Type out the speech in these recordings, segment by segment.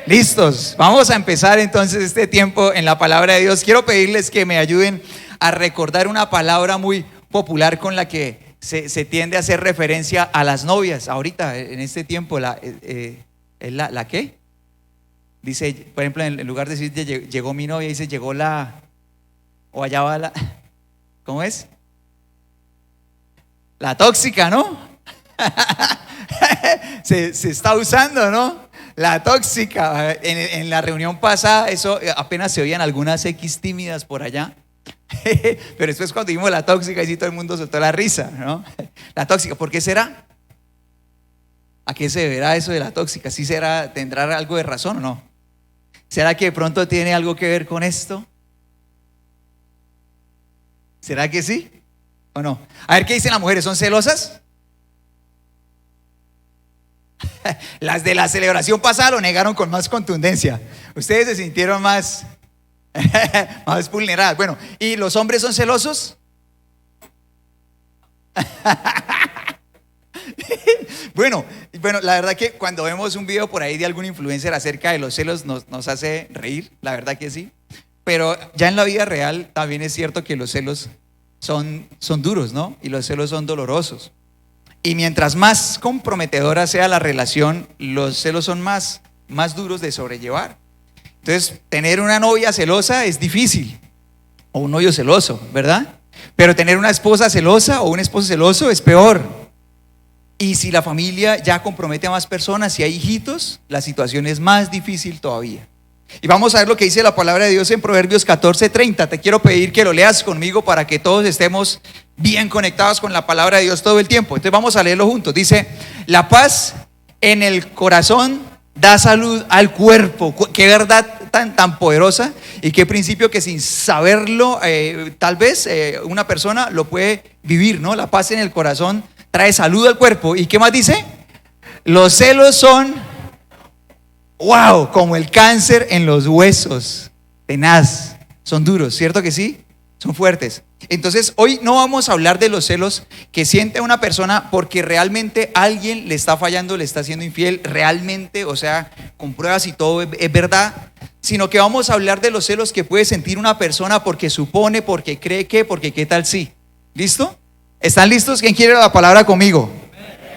Listos, vamos a empezar entonces este tiempo en la palabra de Dios. Quiero pedirles que me ayuden a recordar una palabra muy popular con la que se tiende a hacer referencia a las novias. Ahorita, en este tiempo, ¿la qué? Dice, por ejemplo, en lugar de decir llegó mi novia, dice llegó la, o allá va la, ¿cómo es? La tóxica, ¿no? se está usando, ¿no? La tóxica. En la reunión pasada, eso apenas se oían algunas X tímidas por allá. Pero después cuando dijimos la tóxica, y sí todo el mundo soltó la risa, ¿no? La tóxica, ¿por qué será? ¿A qué se deberá eso de la tóxica? ¿Sí será, tendrá algo de razón o no? ¿Será que de pronto tiene algo que ver con esto? ¿Será que sí o no? A ver, ¿qué dicen las mujeres? ¿Son celosas? Las de la celebración pasada lo negaron con más contundencia. Ustedes se sintieron más más vulneradas. Bueno, ¿y los hombres son celosos? Bueno, la verdad que cuando vemos un video por ahí de algún influencer acerca de los celos nos hace reír, la verdad que sí. Pero ya en la vida real también es cierto que los celos son duros, ¿no? Y los celos son dolorosos. Y mientras más comprometedora sea la relación, los celos son más duros de sobrellevar. Entonces, tener una novia celosa es difícil, o un novio celoso, ¿verdad? Pero tener una esposa celosa o un esposo celoso es peor. Y si la familia ya compromete a más personas, si hay hijitos, la situación es más difícil todavía. Y vamos a ver lo que dice la palabra de Dios en Proverbios 14:30. Te quiero pedir que lo leas conmigo para que todos estemos bien conectados con la palabra de Dios todo el tiempo. Entonces vamos a leerlo juntos. Dice, la paz en el corazón da salud al cuerpo. Qué verdad tan poderosa y qué principio que sin saberlo tal vez una persona lo puede vivir, ¿no? La paz en el corazón trae salud al cuerpo. ¿Y qué más dice? Los celos son, wow, como el cáncer en los huesos, tenaz, son duros, ¿cierto que sí? Son fuertes. Entonces hoy no vamos a hablar de los celos que siente una persona porque realmente alguien le está fallando, le está siendo infiel, realmente, o sea, con pruebas y todo es verdad, sino que vamos a hablar de los celos que puede sentir una persona porque supone, porque cree que, porque qué tal sí. ¿Listo? ¿Están listos? ¿Quién quiere la palabra conmigo?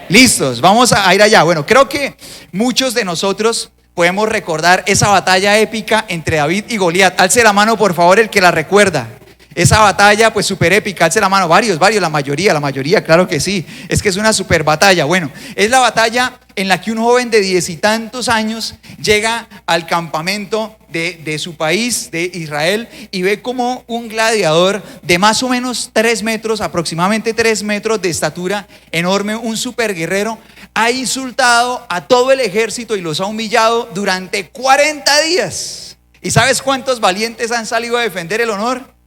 Listos, vamos a ir allá. Bueno, creo que muchos de nosotros podemos recordar esa batalla épica entre David y Goliat. Alce la mano por favor el que la recuerda. Esa batalla pues súper épica, alce la mano, varios, la mayoría, claro que sí. Es que es una súper batalla. Bueno, es la batalla en la que un joven de 10 y tantos años llega al campamento de su país, de Israel, y ve como un gladiador de más o menos 3 metros, aproximadamente 3 metros de estatura, enorme, un super guerrero, ha insultado a todo el ejército y los ha humillado durante 40 días. ¿Y sabes cuántos valientes han salido a defender el honor?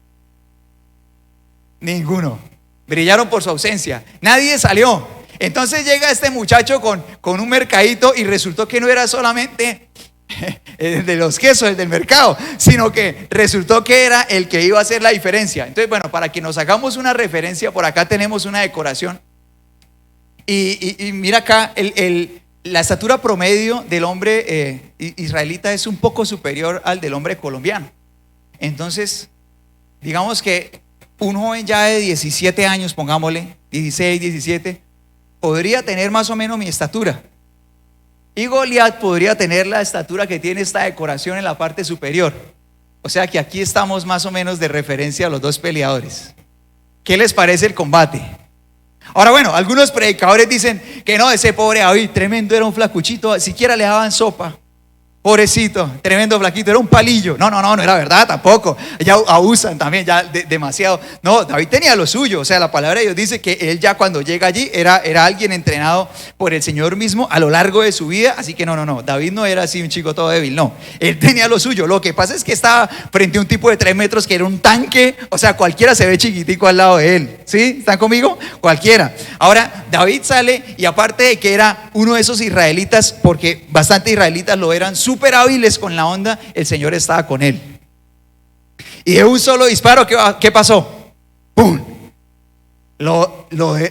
Ninguno. Brillaron por su ausencia. Nadie salió. Entonces llega este muchacho con un mercadito y resultó que no era solamente el de los quesos, el del mercado, sino que resultó que era el que iba a hacer la diferencia. Entonces, bueno, para que nos hagamos una referencia, por acá tenemos una decoración. Y mira acá, la estatura promedio del hombre israelita es un poco superior al del hombre colombiano. Entonces, digamos que un joven ya de 17 años, pongámosle, 16, 17, podría tener más o menos mi estatura. Y Goliat podría tener la estatura que tiene esta decoración en la parte superior. O sea que aquí estamos más o menos de referencia a los dos peleadores. ¿Qué les parece el combate? Ahora bueno, algunos predicadores dicen que no, ese pobre David, tremendo, era un flacuchito, siquiera le daban sopa. Pobrecito, tremendo flaquito, era un palillo. No era verdad tampoco. Ya abusan también, ya demasiado. No, David tenía lo suyo. O sea, la palabra de Dios dice que él ya cuando llega allí era alguien entrenado por el Señor mismo a lo largo de su vida. Así que no, David no era así un chico todo débil, no. Él tenía lo suyo. Lo que pasa es que estaba frente a un tipo de 3 metros que era un tanque. O sea, cualquiera se ve chiquitico al lado de él. ¿Sí? ¿Están conmigo? Cualquiera. Ahora, David sale y aparte de que era uno de esos israelitas, porque bastante israelitas lo eran, súper hábiles con la onda, el Señor estaba con él. Y de un solo disparo, ¿qué pasó? ¡Pum!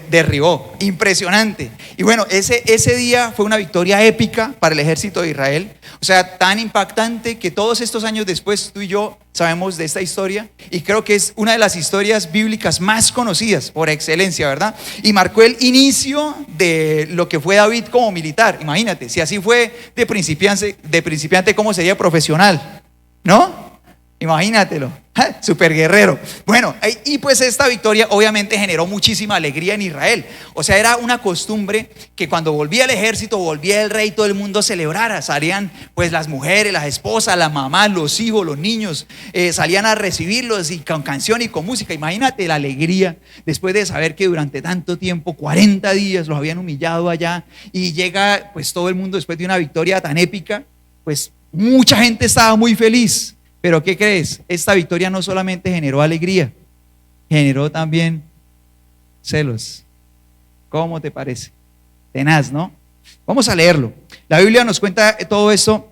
derribó. Impresionante. Y bueno, ese día fue una victoria épica para el ejército de Israel. O sea, tan impactante que todos estos años después tú y yo sabemos de esta historia. Y creo que es una de las historias bíblicas más conocidas por excelencia, ¿verdad? Y marcó el inicio de lo que fue David como militar. Imagínate, si así fue de principiante, ¿cómo sería profesional? ¿No? Imagínatelo, super guerrero. Bueno, y pues esta victoria obviamente generó muchísima alegría en Israel. O sea, era una costumbre que cuando volvía el ejército, volvía el rey, todo el mundo celebrara. Salían pues las mujeres, las esposas, las mamás, los hijos, los niños, salían a recibirlos y con canción y con música. Imagínate la alegría después de saber que durante tanto tiempo, 40 días, los habían humillado allá. Y llega pues todo el mundo después de una victoria tan épica, pues mucha gente estaba muy feliz. Pero ¿qué crees? Esta victoria no solamente generó alegría, generó también celos. ¿Cómo te parece? Tenaz, ¿no? Vamos a leerlo. La Biblia nos cuenta todo esto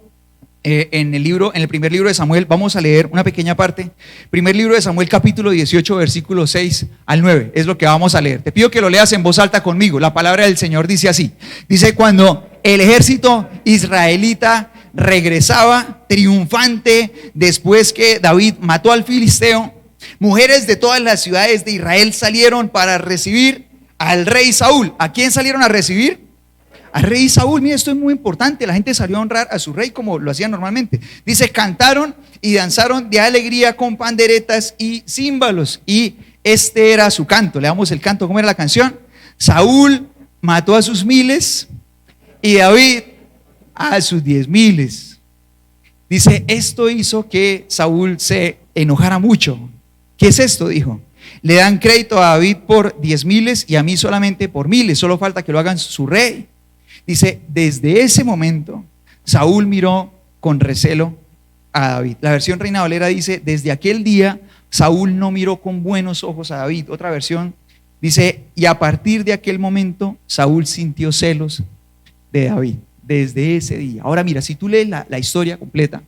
en el primer libro de Samuel. Vamos a leer una pequeña parte. Primer libro de Samuel, capítulo 18, versículos 6 al 9. Es lo que vamos a leer. Te pido que lo leas en voz alta conmigo. La palabra del Señor dice así. Dice: cuando el ejército israelita regresaba triunfante después que David mató al filisteo, mujeres de todas las ciudades de Israel salieron para recibir al rey Saúl. ¿A quién salieron a recibir? Al rey Saúl. Mira, esto es muy importante. La gente salió a honrar a su rey como lo hacían normalmente. Dice: cantaron y danzaron de alegría con panderetas y címbalos. Y este era su canto. Le damos el canto. ¿Cómo era la canción? Saúl mató a sus miles y David a sus 10,000. Dice: esto hizo que Saúl se enojara mucho. ¿Qué es esto? Dijo: le dan crédito a David por 10,000 y a mí solamente por 1,000. Solo falta que lo hagan su rey. Dice: desde ese momento Saúl miró con recelo a David. La versión Reina Valera dice: desde aquel día Saúl no miró con buenos ojos a David. Otra versión dice: y a partir de aquel momento Saúl sintió celos de David. Desde ese día. Ahora mira, si tú lees la historia completa,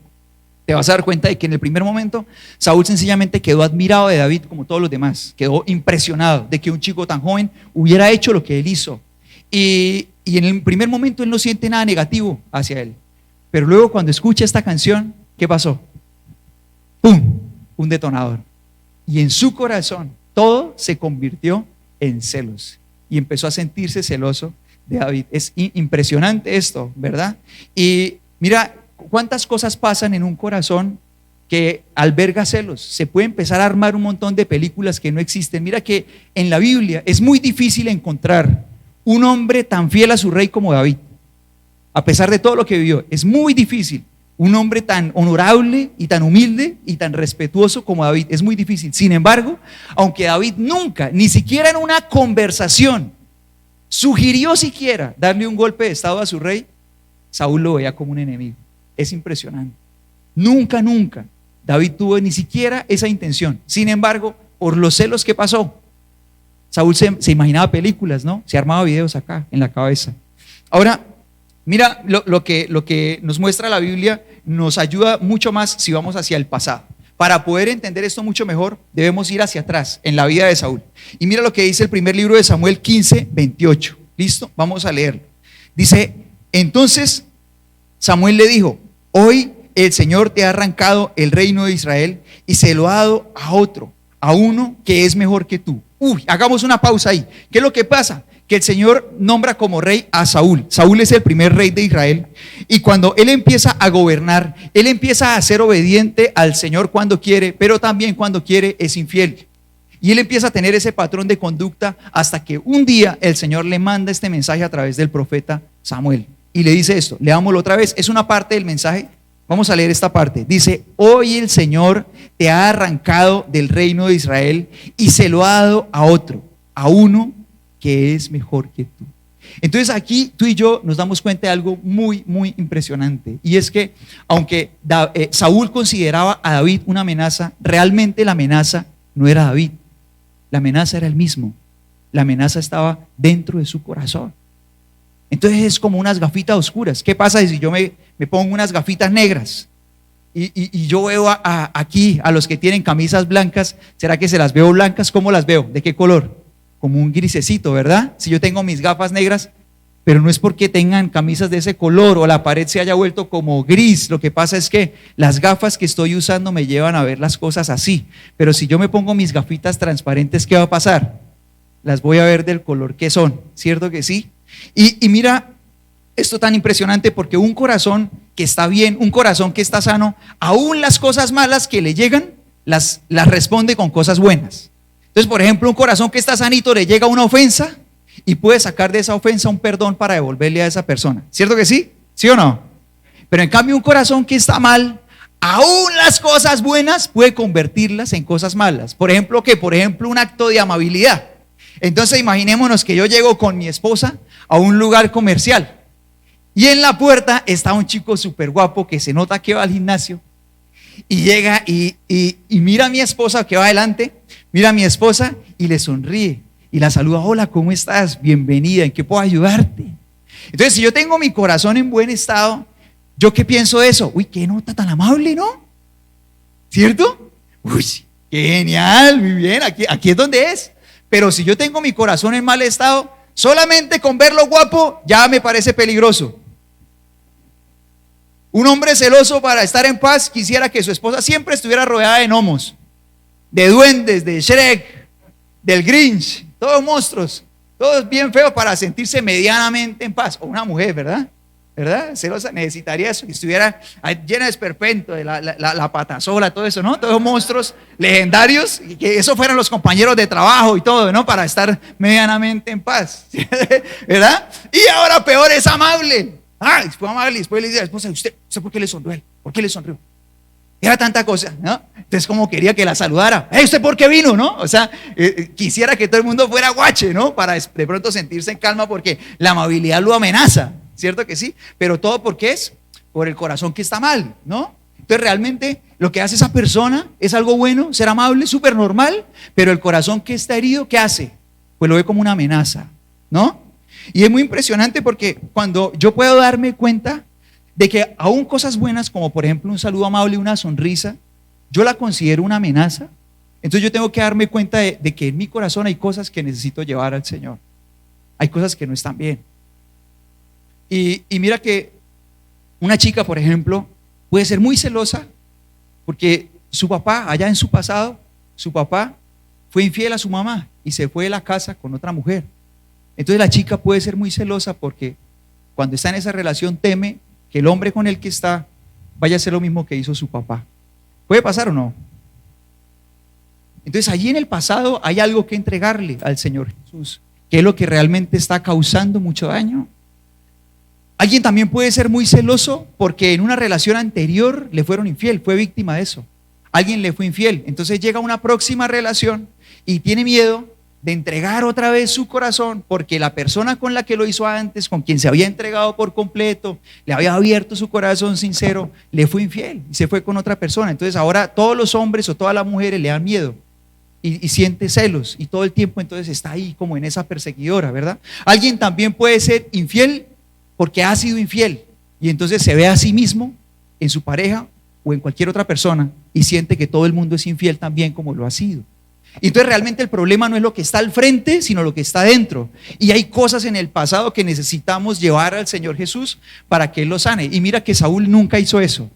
te vas a dar cuenta de que en el primer momento Saúl sencillamente quedó admirado de David como todos los demás. Quedó impresionado de que un chico tan joven hubiera hecho lo que él hizo. Y en el primer momento él no siente nada negativo hacia él. Pero luego cuando escucha esta canción, ¿qué pasó? ¡Pum! Un detonador. Y en su corazón todo se convirtió en celos. Y empezó a sentirse celoso de David. Es impresionante esto, ¿verdad? Y mira cuántas cosas pasan en un corazón que alberga celos. Se puede empezar a armar un montón de películas que no existen. Mira que en la Biblia es muy difícil encontrar un hombre tan fiel a su rey como David. A pesar de todo lo que vivió, es muy difícil. Un hombre tan honorable y tan humilde y tan respetuoso como David, es muy difícil. Sin embargo, aunque David nunca, ni siquiera en una conversación, sugirió siquiera darle un golpe de estado a su rey, Saúl lo veía como un enemigo. Es impresionante. Nunca David tuvo ni siquiera esa intención. Sin embargo, por los celos que pasó, Saúl se imaginaba películas, ¿no? Se armaba videos acá en la cabeza. Ahora, mira lo que nos muestra la Biblia nos ayuda mucho más si vamos hacia el pasado. Para poder entender esto mucho mejor, debemos ir hacia atrás en la vida de Saúl. Y mira lo que dice el primer libro de Samuel 15, 28. ¿Listo? Vamos a leerlo. Dice: entonces Samuel le dijo: hoy el Señor te ha arrancado el reino de Israel y se lo ha dado a otro, a uno que es mejor que tú. Hagamos una pausa ahí. ¿Qué es lo que pasa? Que el Señor nombra como rey a Saúl. Saúl es el primer rey de Israel. Y cuando él empieza a gobernar, él empieza a ser obediente al Señor cuando quiere, pero también cuando quiere es infiel. Y él empieza a tener ese patrón de conducta hasta que un día el Señor le manda este mensaje a través del profeta Samuel. Y le dice esto, leámoslo otra vez, es una parte del mensaje. Vamos a leer esta parte. Dice: hoy el Señor te ha arrancado del reino de Israel y se lo ha dado a otro, a uno que es mejor que tú. Entonces aquí tú y yo nos damos cuenta de algo muy impresionante, y es que aunque Saúl consideraba a David una amenaza, realmente la amenaza no era David, la amenaza era él mismo. La amenaza estaba dentro de su corazón. Entonces es como unas gafitas oscuras. ¿Qué pasa si yo me pongo unas gafitas negras y yo veo aquí a los que tienen camisas blancas? ¿Será que se las veo blancas? ¿Cómo las veo? ¿De qué color? como un grisecito, ¿verdad? Si yo tengo mis gafas negras, pero no es porque tengan camisas de ese color o la pared se haya vuelto como gris. Lo que pasa es que las gafas que estoy usando me llevan a ver las cosas así. Pero si yo me pongo mis gafitas transparentes, ¿qué va a pasar? Las voy a ver del color que son, ¿cierto que sí? Y mira esto tan impresionante, porque un corazón que está bien, un corazón que está sano, aún las cosas malas que le llegan, las responde con cosas buenas. Entonces, por ejemplo, un corazón que está sanito le llega una ofensa y puede sacar de esa ofensa un perdón para devolverle a esa persona. ¿Cierto que sí? ¿Sí o no? Pero en cambio un corazón que está mal, aún las cosas buenas puede convertirlas en cosas malas. Por ejemplo, ¿qué? Por ejemplo, un acto de amabilidad. Entonces imaginémonos que yo llego con mi esposa a un lugar comercial y en la puerta está un chico súper guapo que se nota que va al gimnasio y llega y mira a mi esposa que va adelante, mira a mi esposa y le sonríe y la saluda: hola, ¿cómo estás? Bienvenida, ¿en qué puedo ayudarte? Entonces, si yo tengo mi corazón en buen estado, ¿yo qué pienso de eso? Uy, qué nota tan amable, ¿no? ¿Cierto? Uy, qué genial, muy bien, aquí es donde es. Pero si yo tengo mi corazón en mal estado, solamente con verlo guapo ya me parece peligroso. Un hombre celoso, para estar en paz, quisiera que su esposa siempre estuviera rodeada de gnomos, de duendes, de Shrek, del Grinch, todos monstruos, todos bien feos, para sentirse medianamente en paz. O una mujer, ¿verdad? Celosa necesitaría eso, que estuviera llena de esperpento, de la patasola, todo eso, ¿no? Todos monstruos legendarios, y que esos fueran los compañeros de trabajo y todo, ¿no? Para estar medianamente en paz, ¿verdad? Y ahora peor, es amable. Fue amable, y después le dice a la esposa: ¿Usted por qué le sonrió él? ¿Por qué le sonrió? Era tanta cosa, ¿no? Entonces, como quería que la saludara. ¿Usted por qué vino, no? O sea, quisiera que todo el mundo fuera guache, ¿no? Para de pronto sentirse en calma, porque la amabilidad lo amenaza, ¿cierto que sí? Pero todo porque es por el corazón que está mal, ¿no? Entonces, realmente lo que hace esa persona es algo bueno, ser amable, súper normal, pero el corazón que está herido, ¿qué hace? Pues lo ve como una amenaza, ¿no? Y es muy impresionante, porque cuando yo puedo darme cuenta de que aún cosas buenas, como por ejemplo un saludo amable, una sonrisa, yo la considero una amenaza, entonces yo tengo que darme cuenta de que en mi corazón hay cosas que necesito llevar al Señor. Hay cosas que no están bien. Y mira que una chica, por ejemplo, puede ser muy celosa porque su papá, allá en su pasado, su papá fue infiel a su mamá y se fue de la casa con otra mujer. Entonces la chica puede ser muy celosa porque cuando está en esa relación teme que el hombre con el que está vaya a hacer lo mismo que hizo su papá. ¿Puede pasar o no? Entonces allí en el pasado hay algo que entregarle al Señor Jesús, que es lo que realmente está causando mucho daño. Alguien también puede ser muy celoso porque en una relación anterior le fueron infiel, fue víctima de eso. Alguien le fue infiel, entonces llega a una próxima relación y tiene miedo de entregar otra vez su corazón, porque la persona con la que lo hizo antes, con quien se había entregado por completo, le había abierto su corazón sincero, le fue infiel y se fue con otra persona. Entonces ahora todos los hombres o todas las mujeres le dan miedo y siente celos, y todo el tiempo entonces está ahí como en esa perseguidora, ¿verdad? Alguien también puede ser infiel porque ha sido infiel y entonces se ve a sí mismo en su pareja o en cualquier otra persona y siente que todo el mundo es infiel también como lo ha sido. Y entonces realmente el problema no es lo que está al frente, sino lo que está dentro. Y hay cosas en el pasado que necesitamos llevar al Señor Jesús para que Él lo sane. Y mira que Saúl nunca hizo eso.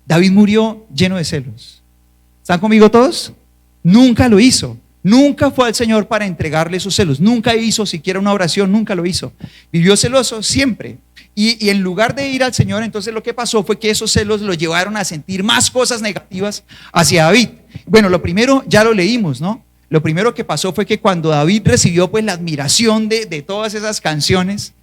David murió lleno de celos. ¿Están conmigo todos? Nunca lo hizo. Nunca fue al Señor para entregarle esos celos. Nunca hizo siquiera una oración, nunca lo hizo. Vivió celoso siempre. Y en lugar de ir al Señor, entonces lo que pasó fue que esos celos lo llevaron a sentir más cosas negativas hacia David. Bueno, lo primero ya lo leímos, ¿no? Lo primero que pasó fue que cuando David recibió pues la admiración de todas esas canciones,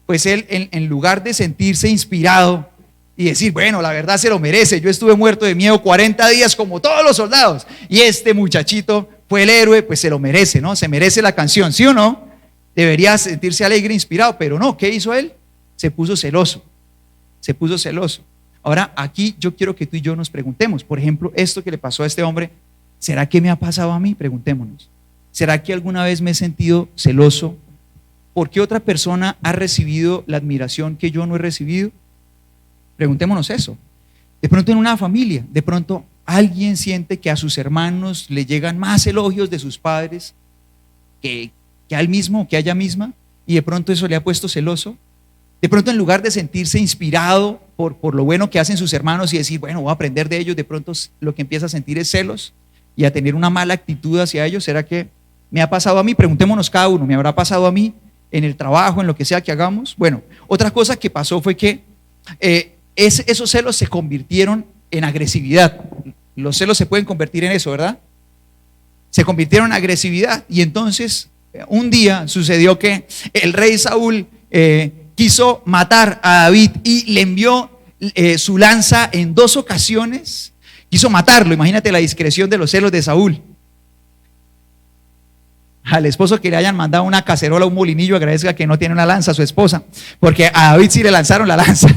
pues él en lugar de sentirse inspirado y decir, bueno, la verdad se lo merece, yo estuve muerto de miedo 40 días como todos los soldados y este muchachito fue el héroe, pues se lo merece, ¿no? Se merece la canción, ¿sí o no? Debería sentirse alegre, inspirado, pero no, ¿qué hizo él? Se puso celoso. Ahora aquí yo quiero que tú y yo nos preguntemos, por ejemplo, esto que le pasó a este hombre, ¿será que me ha pasado a mí? Preguntémonos. ¿Será que alguna vez me he sentido celoso porque otra persona ha recibido la admiración que yo no he recibido? Preguntémonos eso. De pronto en una familia, de pronto alguien siente que a sus hermanos le llegan más elogios de sus padres que a él mismo, que a ella misma, y de pronto eso le ha puesto celoso. De pronto, en lugar de sentirse inspirado por lo bueno que hacen sus hermanos y decir, bueno, voy a aprender de ellos, de pronto lo que empieza a sentir es celos y a tener una mala actitud hacia ellos. ¿Será que me ha pasado a mí? Preguntémonos cada uno, ¿me habrá pasado a mí en el trabajo, en lo que sea que hagamos? Bueno, otra cosa que pasó fue que esos celos se convirtieron en agresividad. Los celos se pueden convertir en eso, ¿verdad? Se convirtieron en agresividad. Y entonces un día sucedió que el rey Saúl quiso matar a David y le envió su lanza en 2 ocasiones. Quiso matarlo. Imagínate la discreción de los celos de Saúl. Al esposo que le hayan mandado una cacerola, un molinillo, agradezca que no tiene una lanza a su esposa, porque a David sí le lanzaron la lanza.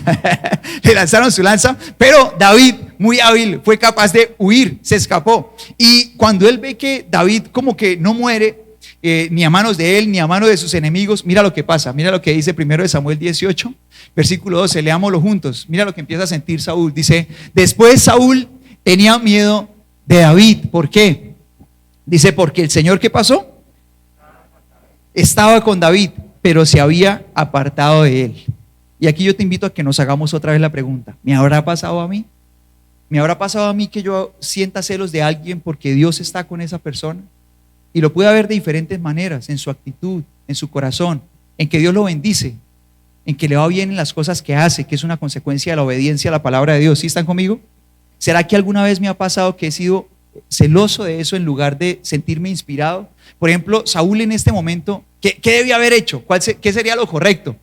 Le lanzaron su lanza, pero David, muy hábil, fue capaz de huir, se escapó. Y cuando él ve que David como que no muere, ni a manos de él, ni a manos de sus enemigos, mira lo que pasa. Mira lo que dice 1 Samuel 18, versículo 12, leámoslo juntos. Mira lo que empieza a sentir Saúl. Dice, después Saúl tenía miedo de David. ¿Por qué? Dice, porque el Señor, ¿qué pasó? Estaba con David, pero se había apartado de él. Y aquí yo te invito a que nos hagamos otra vez la pregunta: ¿me habrá pasado a mí? ¿Me habrá pasado a mí que yo sienta celos de alguien porque Dios está con esa persona? Y lo puede ver de diferentes maneras: en su actitud, en su corazón, en que Dios lo bendice, en que le va bien en las cosas que hace, que es una consecuencia de la obediencia a la palabra de Dios. ¿Sí están conmigo? ¿Será que alguna vez me ha pasado que he sido celoso de eso en lugar de sentirme inspirado? Por ejemplo, Saúl en este momento, ¿qué debía haber hecho? ¿Qué sería lo correcto?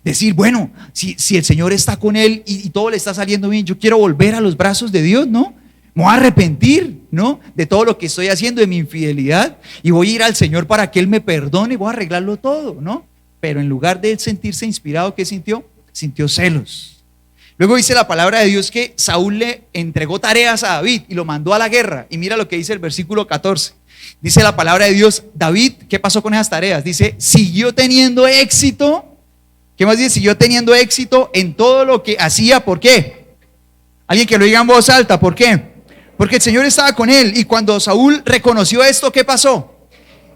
Decir, bueno, si el Señor está con él y todo le está saliendo bien, yo quiero volver a los brazos de Dios, ¿no? Me voy a arrepentir, ¿no? De todo lo que estoy haciendo, de mi infidelidad, y voy a ir al Señor para que Él me perdone y voy a arreglarlo todo, ¿no? Pero en lugar de él sentirse inspirado, ¿qué sintió? Sintió celos. Luego dice la palabra de Dios que Saúl le entregó tareas a David y lo mandó a la guerra. Y mira lo que dice el versículo 14. Dice la palabra de Dios, David, ¿qué pasó con esas tareas? Dice, siguió teniendo éxito. ¿Qué más dice? Siguió teniendo éxito en todo lo que hacía. ¿Por qué? Alguien que lo diga en voz alta. ¿Por qué? Porque el Señor estaba con él. Y cuando Saúl reconoció esto, ¿qué pasó?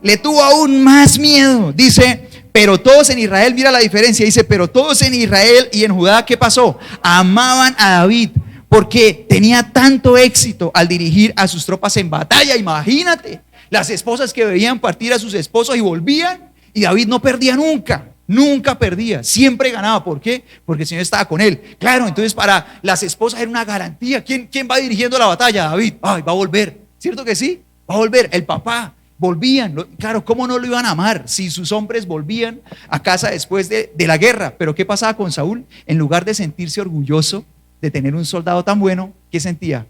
Le tuvo aún más miedo. Dice, pero todos en Israel, mira la diferencia, dice, pero todos en Israel y en Judá, ¿qué pasó? Amaban a David porque tenía tanto éxito al dirigir a sus tropas en batalla. Imagínate, las esposas que veían partir a sus esposos y volvían, y David no perdía nunca, nunca perdía, siempre ganaba. ¿Por qué? Porque el Señor estaba con él. Claro, entonces para las esposas era una garantía. ¿Quién va dirigiendo la batalla? David. Ay, va a volver, ¿cierto que sí? Va a volver, el papá. Volvían, claro, ¿cómo no lo iban a amar si sus hombres volvían a casa después de la guerra? Pero ¿qué pasaba con Saúl? En lugar de sentirse orgulloso de tener un soldado tan bueno, ¿qué sentía?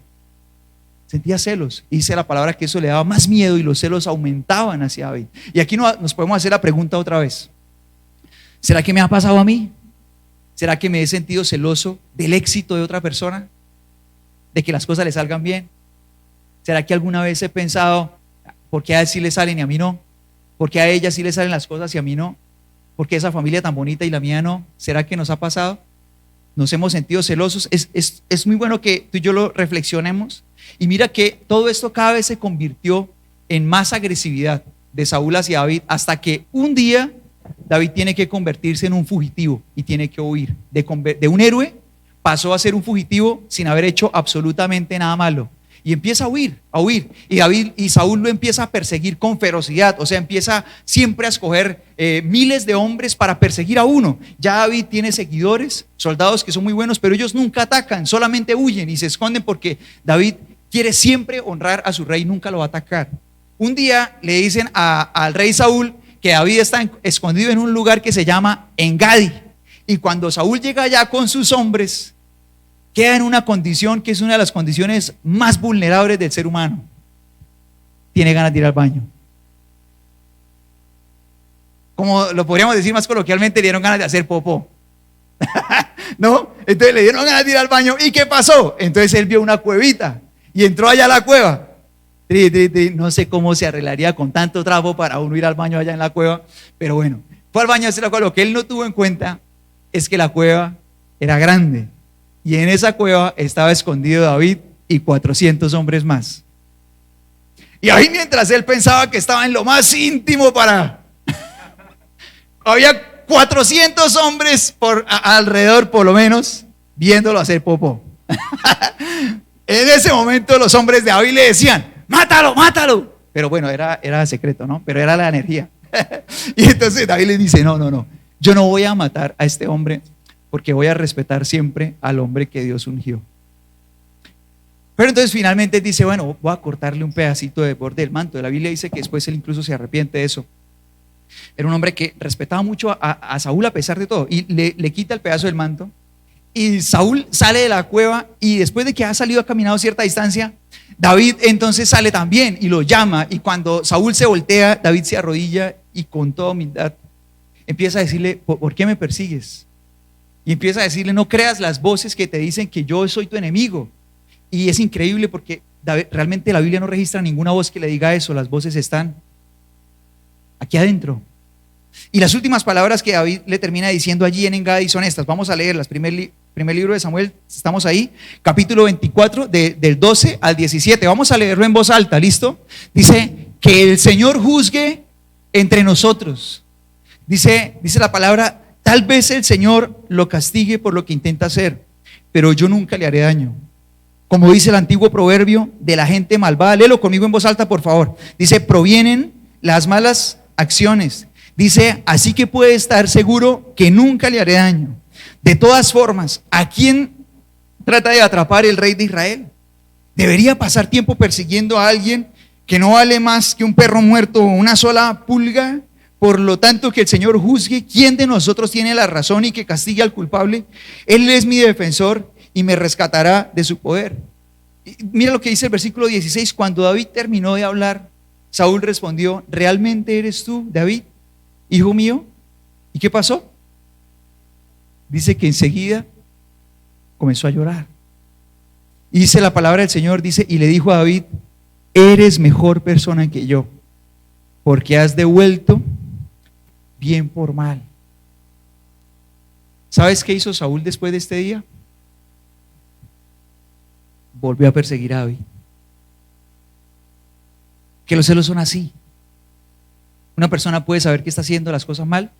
Sentía celos. Y dice la palabra que eso le daba más miedo y los celos aumentaban hacia David. Y aquí nos podemos hacer la pregunta otra vez: ¿será que me ha pasado a mí? ¿Será que me he sentido celoso del éxito de otra persona? ¿De que las cosas le salgan bien? ¿Será que alguna vez he pensado, ¿por qué a él sí le salen y a mí no? ¿Por qué a ella sí le salen las cosas y a mí no? ¿Por qué esa familia tan bonita y la mía no? ¿Será que nos ha pasado? ¿Nos hemos sentido celosos? Es muy bueno que tú y yo lo reflexionemos. Y mira que todo esto cada vez se convirtió en más agresividad de Saúl hacia David, hasta que un día David tiene que convertirse en un fugitivo y tiene que huir. De un héroe pasó a ser un fugitivo sin haber hecho absolutamente nada malo. Y empieza a huir, y David y Saúl lo empieza a perseguir con ferocidad. O sea, empieza siempre a escoger miles de hombres para perseguir a uno. Ya David tiene seguidores, soldados que son muy buenos, pero ellos nunca atacan, solamente huyen y se esconden, porque David quiere siempre honrar a su rey, nunca lo va a atacar. Un día le dicen al rey Saúl que David está escondido en un lugar que se llama En-Gadi. Y cuando Saúl llega allá con sus hombres, queda en una condición que es una de las condiciones más vulnerables del ser humano. Tiene ganas de ir al baño. Como lo podríamos decir más coloquialmente, le dieron ganas de hacer popó. ¿No? Entonces le dieron ganas de ir al baño. ¿Y qué pasó? Entonces él vio una cuevita y entró allá a la cueva. No sé cómo se arreglaría con tanto trapo para uno ir al baño allá en la cueva, pero bueno, fue al baño a hacer la cueva. Lo que él no tuvo en cuenta es que la cueva era grande. Y en esa cueva estaba escondido David y 400 hombres más. Y ahí mientras él pensaba que estaba en lo más íntimo había 400 hombres alrededor por lo menos viéndolo hacer popó. En ese momento los hombres de David le decían, mátalo, mátalo. Pero bueno, era secreto, ¿no? Pero era la energía. Y entonces David le dice, no, yo no voy a matar a este hombre porque voy a respetar siempre al hombre que Dios ungió. Pero entonces finalmente dice, bueno, voy a cortarle un pedacito de borde del manto. La Biblia dice que después él incluso se arrepiente de eso. Era un hombre que respetaba mucho a Saúl a pesar de todo, y le quita el pedazo del manto. Y Saúl sale de la cueva, y después de que ha salido, ha caminado cierta distancia, David entonces sale también y lo llama. Y cuando Saúl se voltea, David se arrodilla y con toda humildad empieza a decirle, ¿por qué me persigues? Y empieza a decirle, no creas las voces que te dicen que yo soy tu enemigo. Y es increíble porque realmente la Biblia no registra ninguna voz que le diga eso. Las voces están aquí adentro. Y las últimas palabras que David le termina diciendo allí en Engadi son estas. Vamos a leerlas. Primer libro de Samuel, estamos ahí, capítulo 24, del 12 al 17. Vamos a leerlo en voz alta, ¿listo? Dice, que el Señor juzgue entre nosotros. Dice la palabra, tal vez el Señor lo castigue por lo que intenta hacer, pero yo nunca le haré daño. Como dice el antiguo proverbio, de la gente malvada, léelo conmigo en voz alta, por favor. Dice, provienen las malas acciones. Dice, así que puede estar seguro que nunca le haré daño. De todas formas, ¿a quién trata de atrapar el rey de Israel? ¿Debería pasar tiempo persiguiendo a alguien que no vale más que un perro muerto o una sola pulga? Por lo tanto, que el Señor juzgue quién de nosotros tiene la razón y que castigue al culpable. Él es mi defensor y me rescatará de su poder. Y mira lo que dice el versículo 16. Cuando David terminó de hablar, Saúl respondió, ¿realmente eres tú, David, hijo mío? ¿Y qué pasó? Dice que enseguida comenzó a llorar. Y dice la palabra del Señor, dice, y le dijo a David, eres mejor persona que yo, porque has devuelto bien por mal. ¿Sabes qué hizo Saúl después de este día? Volvió a perseguir a David. Que los celos son así. Una persona puede saber que está haciendo las cosas mal,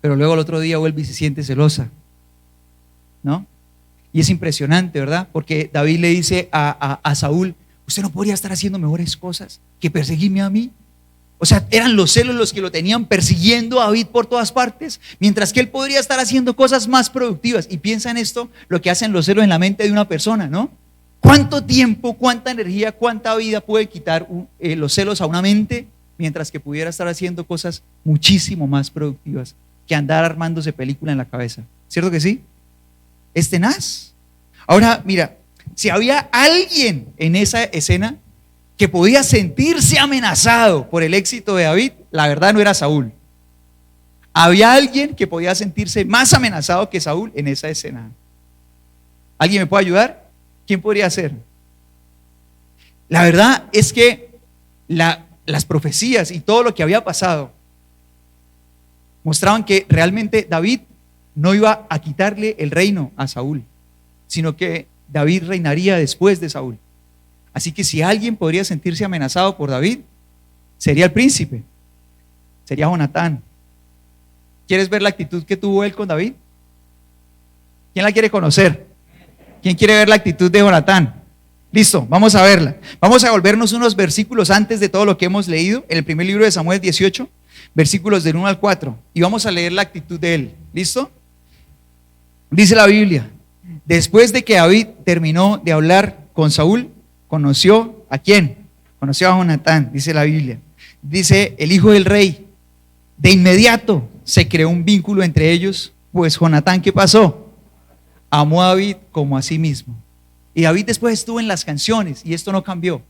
pero luego el otro día vuelve y se siente celosa, ¿no? Y es impresionante, ¿verdad? Porque David le dice a Saúl, usted no podría estar haciendo mejores cosas que perseguirme a mí. O sea, eran los celos los que lo tenían persiguiendo a David por todas partes, mientras que él podría estar haciendo cosas más productivas. Y piensa en esto, lo que hacen los celos en la mente de una persona, ¿no? ¿Cuánto tiempo, cuánta energía, cuánta vida puede quitar los celos a una mente, mientras que pudiera estar haciendo cosas muchísimo más productivas que andar armándose película en la cabeza? ¿Cierto que sí? Es tenaz. Ahora, mira, si había alguien en esa escena que podía sentirse amenazado por el éxito de David, la verdad no era Saúl. Había alguien que podía sentirse más amenazado que Saúl en esa escena. ¿Alguien me puede ayudar? ¿Quién podría ser? La verdad es que las profecías y todo lo que había pasado mostraban que realmente David no iba a quitarle el reino a Saúl, sino que David reinaría después de Saúl. Así que si alguien podría sentirse amenazado por David, sería el príncipe, sería Jonatán. ¿Quieres ver la actitud que tuvo él con David? ¿Quién la quiere conocer? ¿Quién quiere ver la actitud de Jonatán? Listo, vamos a verla. Vamos a volvernos unos versículos antes de todo lo que hemos leído, en el primer libro de Samuel 18, versículos del 1 al 4, y vamos a leer la actitud de él. ¿Listo? Dice la Biblia, después de que David terminó de hablar con Saúl, conoció ¿a quién? Conoció a Jonatán, dice la Biblia. Dice el hijo del rey. De inmediato se creó un vínculo entre ellos, pues Jonatán, ¿qué pasó? Amó a David como a sí mismo. Y David después estuvo en las canciones y esto no cambió.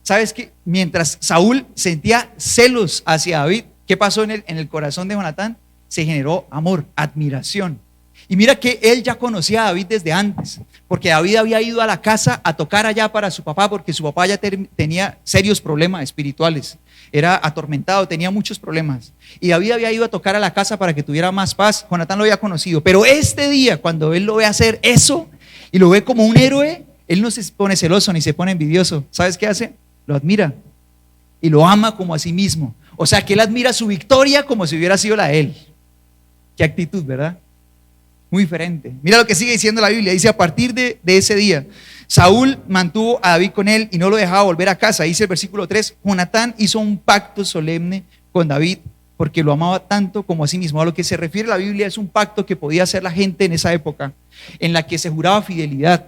¿Sabes qué? Mientras Saúl sentía celos hacia David, ¿qué pasó en el corazón de Jonatán? Se generó amor, admiración. Y mira que él ya conocía a David desde antes, porque David había ido a la casa a tocar allá para su papá, porque su papá ya tenía serios problemas espirituales, era atormentado, tenía muchos problemas. Y David había ido a tocar a la casa para que tuviera más paz. Jonatán lo había conocido, pero este día, cuando él lo ve hacer eso y lo ve como un héroe, él no se pone celoso ni se pone envidioso. ¿Sabes qué hace? lo admira y lo ama como a sí mismo. O sea que él admira su victoria como si hubiera sido la de él. Qué actitud, ¿verdad? Muy diferente. Mira lo que sigue diciendo la Biblia. Dice: a partir de ese día, Saúl mantuvo a David con él y no lo dejaba volver a casa. Dice el versículo 3: Jonatán hizo un pacto solemne con David porque lo amaba tanto como a sí mismo. A lo que se refiere la Biblia es un pacto que podía hacer la gente en esa época, en la que se juraba fidelidad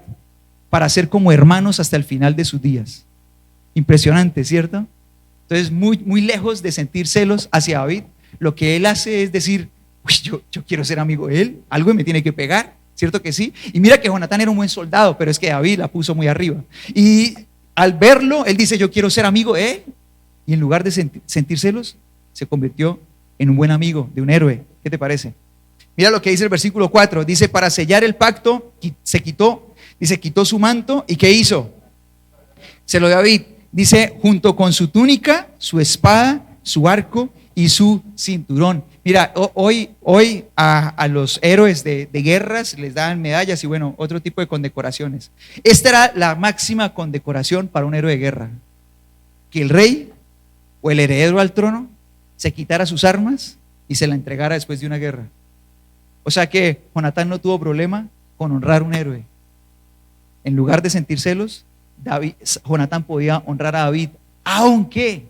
para ser como hermanos hasta el final de sus días. Impresionante, ¿cierto? Entonces, muy lejos de sentir celos hacia David, lo que él hace es decir: uy, yo quiero ser amigo de él, algo me tiene que pegar, ¿cierto que sí? Y mira que Jonatán era un buen soldado, pero es que David la puso muy arriba. Y al verlo, él dice: yo quiero ser amigo de él. Y en lugar de sentir celos, se convirtió en un buen amigo, de un héroe. ¿Qué te parece? Mira lo que dice el versículo 4. Dice: para sellar el pacto, quitó su manto. ¿Y qué hizo? Se lo dio a David. Dice: junto con su túnica, su espada, su arco y su cinturón. Mira, hoy a los héroes de guerras les dan medallas y bueno, otro tipo de condecoraciones. Esta era la máxima condecoración para un héroe de guerra: que el rey o el heredero al trono se quitara sus armas y se la entregara después de una guerra. O sea que Jonatán no tuvo problema con honrar a un héroe. En lugar de sentir celos, Jonatán podía honrar a David, aunque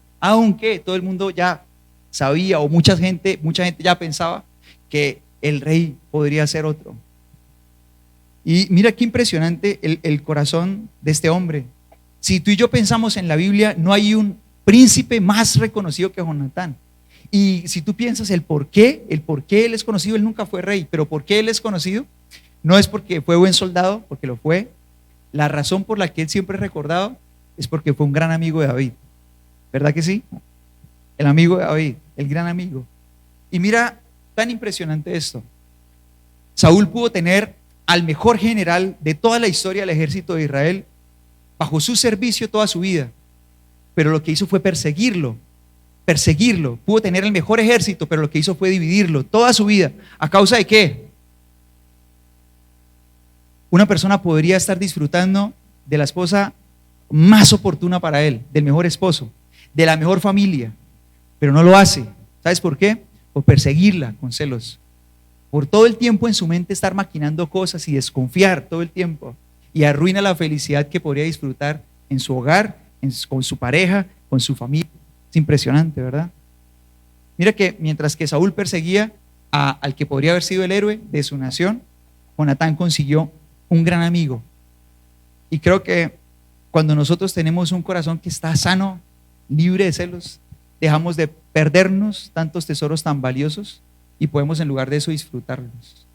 todo el mundo ya sabía, o mucha gente ya pensaba que el rey podría ser otro. Y mira qué impresionante el corazón de este hombre. Si tú y yo pensamos en la Biblia, no hay un príncipe más reconocido que Jonatán. Y si tú piensas el por qué él es conocido, él nunca fue rey, pero ¿por qué él es conocido? No es porque fue buen soldado, porque lo fue. La razón por la que él siempre es recordado es porque fue un gran amigo de David. ¿Verdad que sí? El amigo de David, el gran amigo. Y mira, tan impresionante esto. Saúl pudo tener al mejor general de toda la historia del ejército de Israel bajo su servicio toda su vida, pero lo que hizo fue perseguirlo. Pudo tener el mejor ejército, pero lo que hizo fue dividirlo toda su vida. ¿A causa de qué? Una persona podría estar disfrutando de la esposa más oportuna para él, del mejor esposo, de la mejor familia, pero no lo hace. ¿Sabes por qué? Por perseguirla con celos, por todo el tiempo en su mente estar maquinando cosas y desconfiar todo el tiempo, y arruina la felicidad que podría disfrutar en su hogar, con su pareja, con su familia. Es impresionante, ¿verdad? Mira que mientras que Saúl perseguía al que podría haber sido el héroe de su nación, Jonatán consiguió un gran amigo. Y creo que cuando nosotros tenemos un corazón que está sano, libre de celos, dejamos de perdernos tantos tesoros tan valiosos y podemos en lugar de eso disfrutarlos.